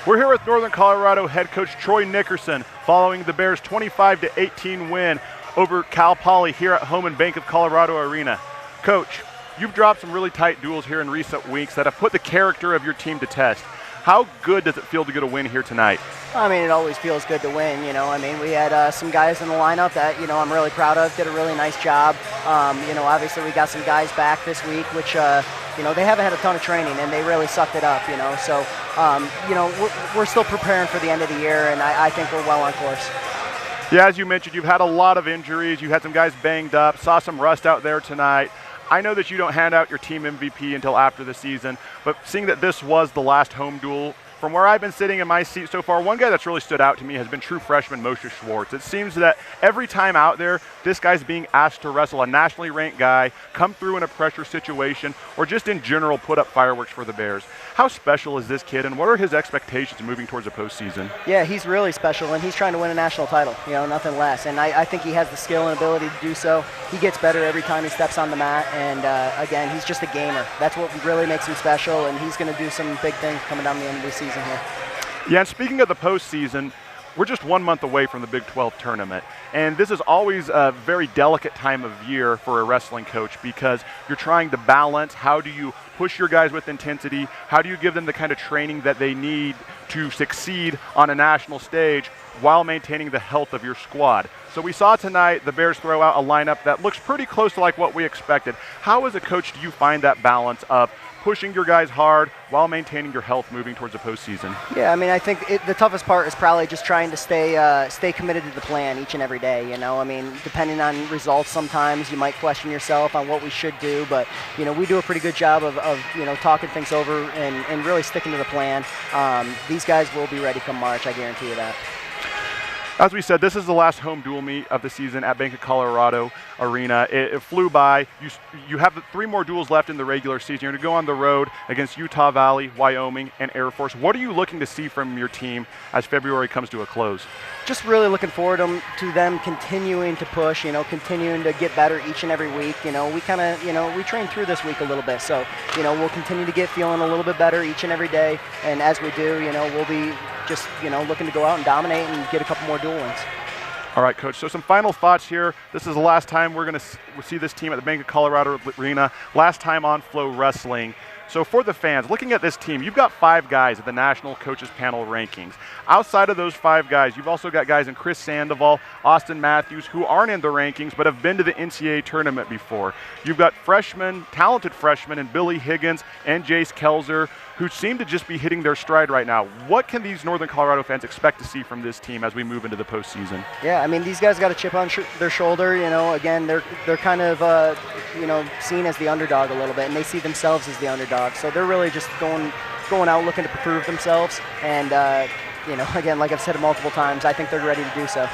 We're here with Northern Colorado head coach Troy Nickerson following the Bears' 25-18 win over Cal Poly here at home in Bank of Colorado Arena. Coach, you've dropped some really tight duels here in recent weeks that have put the character of your team to test. How good does it feel to get a win here tonight? I mean, it always feels good to win, we had some guys in the lineup that, I'm really proud of, did a really nice job. Obviously we got some guys back this week, which, they haven't had a ton of training, and they really sucked it up, So, we're still preparing for the end of the year, and I think we're well on course. Yeah, as you mentioned, you've had a lot of injuries. You had some guys banged up, saw some rust out there tonight. I know that you don't hand out your team MVP until after the season, but seeing that this was the last home duel, from where I've been sitting in my seat so far, one guy that's really stood out to me has been true freshman Moshe Schwartz. It seems that every time out there, this guy's being asked to wrestle a nationally ranked guy, come through in a pressure situation, or just in general put up fireworks for the Bears. How special is this kid, and what are his expectations moving towards the postseason? Yeah, he's really special, and he's trying to win a national title, nothing less. And I think he has the skill and ability to do so. He gets better every time he steps on the mat, and again, he's just a gamer. That's what really makes him special, and he's going to do some big things coming down the end of the season here. Yeah, and speaking of the postseason, we're just 1 month away from the Big 12 tournament, and this is always a very delicate time of year for a wrestling coach because you're trying to balance how do you push your guys with intensity, how do you give them the kind of training that they need to succeed on a national stage while maintaining the health of your squad. So we saw tonight the Bears throw out a lineup that looks pretty close to like what we expected. How as a coach do you find that balance of pushing your guys hard while maintaining your health moving towards the postseason? Yeah, I mean, I think the toughest part is probably just trying to stay committed to the plan each and every day, I mean, depending on results, sometimes you might question yourself on what we should do, but, we do a pretty good job of talking things over and really sticking to the plan. These guys will be ready come March, I guarantee you that. As we said, this is the last home duel meet of the season at Bank of Colorado Arena. It flew by. You have 3 more duels left in the regular season. You're going to go on the road against Utah Valley, Wyoming, and Air Force. What are you looking to see from your team as February comes to a close? Just really looking forward to them continuing to push, continuing to get better each and every week. We kind of, we trained through this week a little bit. So, we'll continue to get feeling a little bit better each and every day. And as we do, we'll be just, looking to go out and dominate and get a couple more dual wins. All right, Coach, so some final thoughts here. This is the last time we're going to see this team at the Bank of Colorado Arena, last time on Flow Wrestling. So for the fans, looking at this team, you've got 5 guys at the National Coaches Panel rankings. Outside of those 5 guys, you've also got guys in Chris Sandoval, Austin Matthews, who aren't in the rankings but have been to the NCAA tournament before. You've got talented freshmen in Billy Higgins and Jace Kelzer, who seem to just be hitting their stride right now. What can these Northern Colorado fans expect to see from this team as we move into the postseason? Yeah, I mean, these guys got a chip on their shoulder. Again, they're kind of, seen as the underdog a little bit, and they see themselves as the underdog. So they're really just going out looking to prove themselves. And, again, like I've said multiple times, I think they're ready to do so.